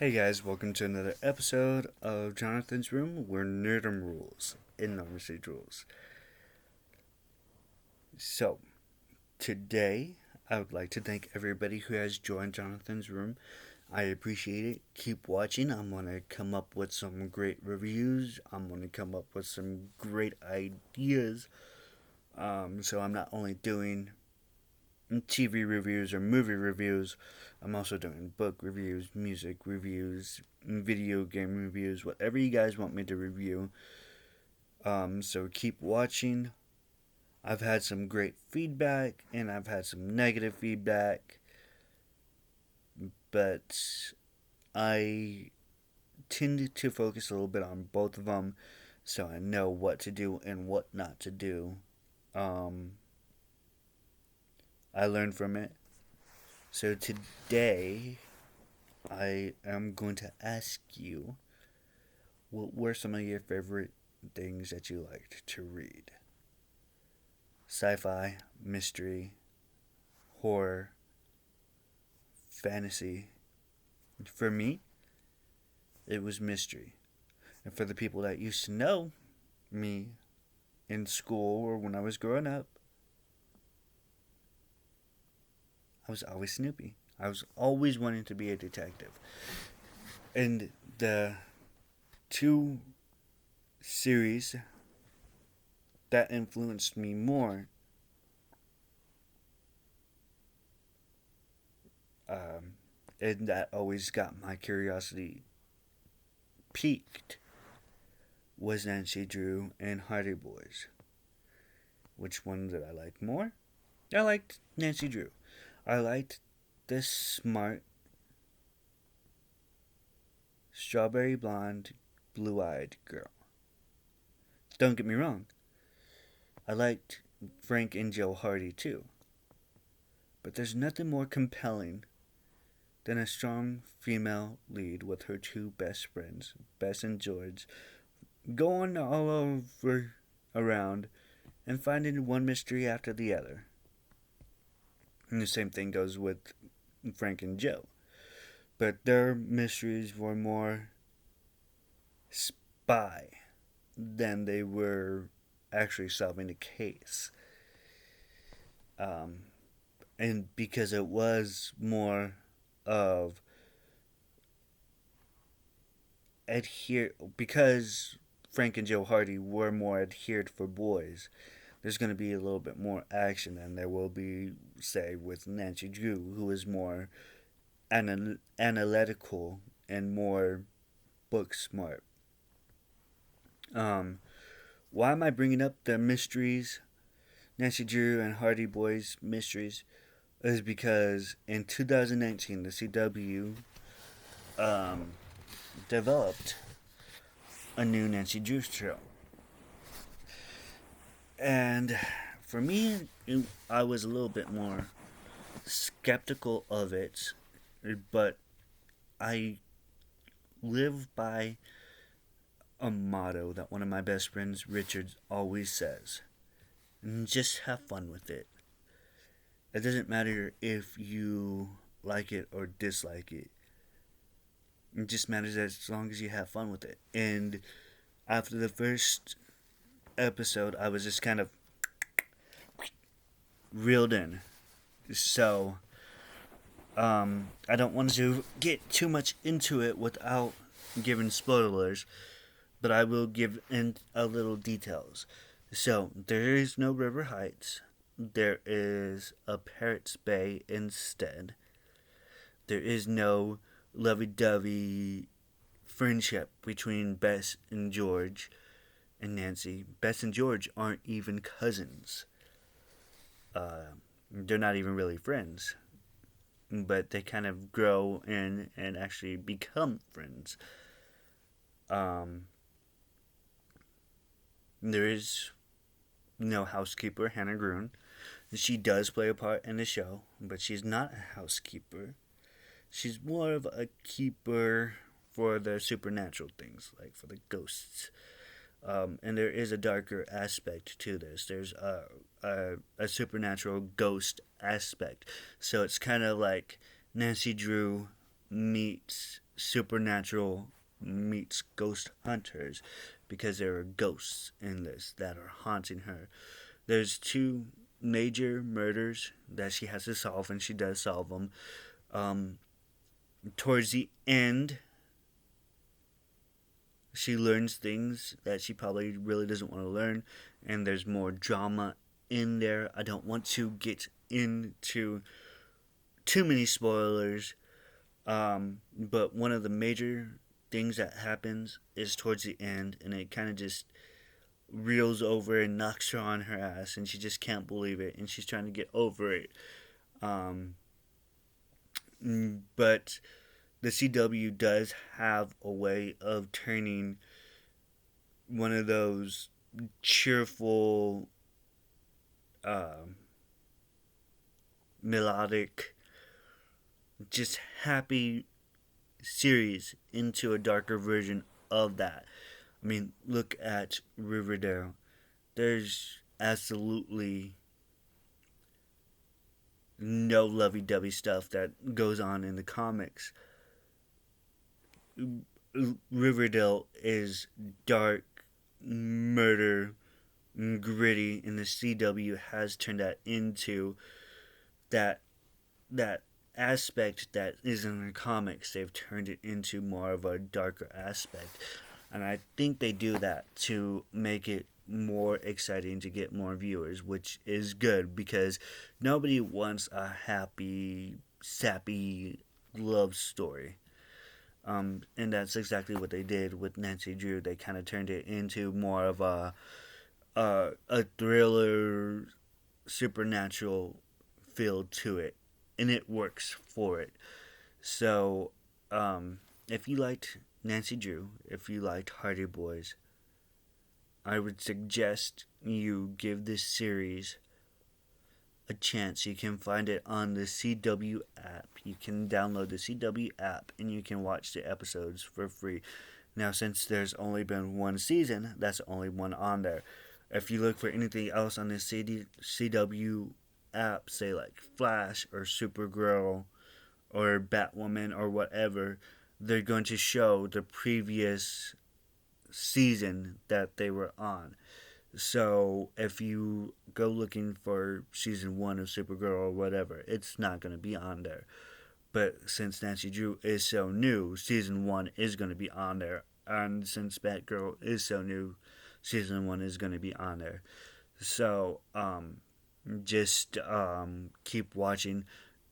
Hey guys, welcome to another episode of Jonathan's Room, where Nerdum rules and Normalcy rules. So, today I would like to thank everybody who has joined Jonathan's Room. I appreciate it. Keep watching. I'm going to come up with some great reviews. I'm going to come up with some great ideas. So I'm not only doing TV reviews or movie reviews. I'm also doing book reviews, music reviews, video game reviews, whatever you guys want me to review. So keep watching. I've had some great feedback and I've had some negative feedback, but I tend to focus a little bit on both of them so I know what to do and what not to do. Um, I learned from it. So today, I am going to ask you, what were some of your favorite things that you liked to read? Sci-fi, mystery, horror, fantasy. For me, it was mystery. And for the people that used to know me in school or when I was growing up, I was always Snoopy. I was always wanting to be a detective. And the two series that influenced me more and that always got my curiosity piqued was Nancy Drew and Hardy Boys. Which one did I like more? I liked Nancy Drew. I liked this smart, strawberry blonde, blue eyed girl. Don't get me wrong, I liked Frank and Joe Hardy too. But there's nothing more compelling than a strong female lead with her two best friends, Bess and George, going all over around and finding one mystery after the other. And the same thing goes with Frank and Joe. But their mysteries were more spy than they were actually solving a case. Um, and because it was more of because Frank and Joe Hardy were more adhered for boys, there's going to be a little bit more action than there will be, say, with Nancy Drew, who is more analytical and more book smart. Um, why am I bringing up the mysteries, Nancy Drew and Hardy Boys mysteries? Is because in 2019 the CW um, developed a new Nancy Drew show. And for me, I was a little bit more skeptical of it, but I live by a motto that one of my best friends, Richard, always says. And just have fun with it. It doesn't matter if you like it or dislike it. It just matters as long as you have fun with it. And after the first episode, I was just kind of reeled in. So, I don't want to get too much into it without giving spoilers, but I will give in a little details. So, there is no River Heights. There is a Parrots Bay instead. There is no lovey-dovey friendship between Bess and George and Nancy. Bess and George aren't even cousins. They're not even really friends. But they kind of grow in and actually become friends. There is no housekeeper, Hannah Gruen. She does play a part in the show, but she's not a housekeeper. She's more of a keeper for the supernatural things, like for the ghosts. And there is a darker aspect to this. There's a supernatural ghost aspect. So it's kind of like Nancy Drew meets supernatural meets ghost hunters, because there are ghosts in this that are haunting her. There's two major murders that she has to solve, and she does solve them. Um, Towards the end, she learns things that she probably really doesn't want to learn, and there's more drama in there. I don't want to get into too many spoilers, but one of the major things that happens is towards the end, and it kind of just reels over and knocks her on her ass, and she just can't believe it, and she's trying to get over it. Um, but the CW does have a way of turning one of those cheerful, uh, melodic, just happy series into a darker version of that. I mean, look at Riverdale. There's absolutely no lovey-dovey stuff that goes on in the comics. Riverdale is dark, murder, gritty, and the CW has turned that into that that aspect that is in the comics. They've turned it into more of a darker aspect, and I think they do that to make it more exciting to get more viewers, which is good because nobody wants a happy, sappy love story. And that's exactly what they did with Nancy Drew. They kind of turned it into more of a thriller, supernatural feel to it, and it works for it. So, if you liked Nancy Drew, if you liked Hardy Boys, I would suggest you give this series a chance. You can find it on the CW app. You can download the CW app and you can watch the episodes for free. Now, since there's only been one season, that's the only one on there. If you look for anything else on the CW app, say like Flash or Supergirl or Batwoman or whatever, they're going to show the previous season that they were on. So if you go looking for season one of Supergirl or whatever, it's not going to be on there. But since Nancy Drew is so new, season one is going to be on there. And since Batgirl is so new, season one is going to be on there. So just keep watching.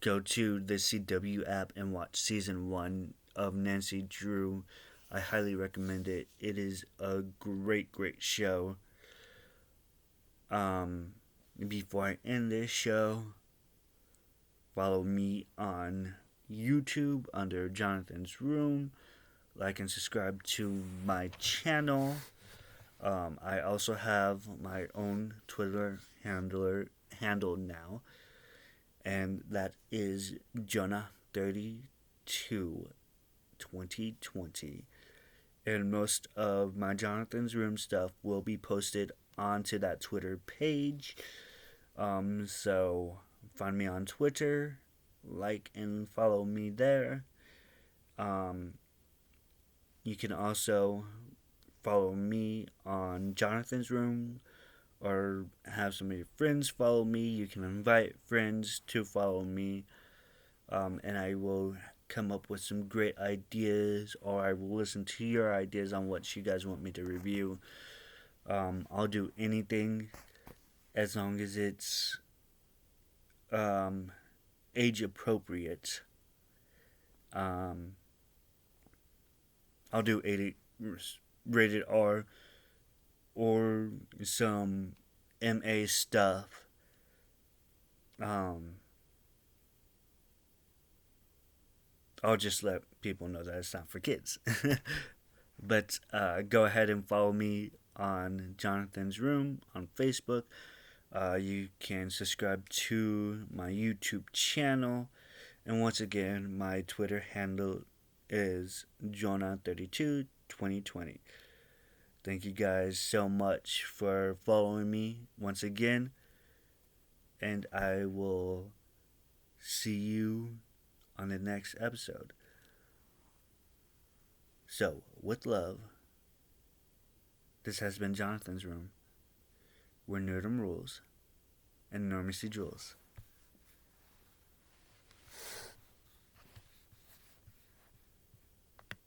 Go to the CW app and watch season one of Nancy Drew. I highly recommend it. It is a great, great show. Before I end this show, follow me on YouTube under Jonathan's Room. Like and subscribe to my channel. I also have my own Twitter handle now, and that is Jonah32 2020. And most of my Jonathan's Room stuff will be posted onto that Twitter page. So find me on Twitter, like and follow me there. You can also follow me on Jonathan's Room, or have some of your friends follow me. You can invite friends to follow me, and I will come up with some great ideas, or I will listen to your ideas on what you guys want me to review. I'll do anything as long as it's age appropriate. I'll do 80 rated R or some MA stuff. I'll just let people know that it's not for kids. But go ahead and follow me on Jonathan's Room on Facebook. You can subscribe to my YouTube channel. And once again, my Twitter handle is Jonah32 2020. Thank you guys so much for following me once again. And I will see you on the next episode. So, with love, this has been Jonathan's Room, where nerdom rules and normalcy jewels.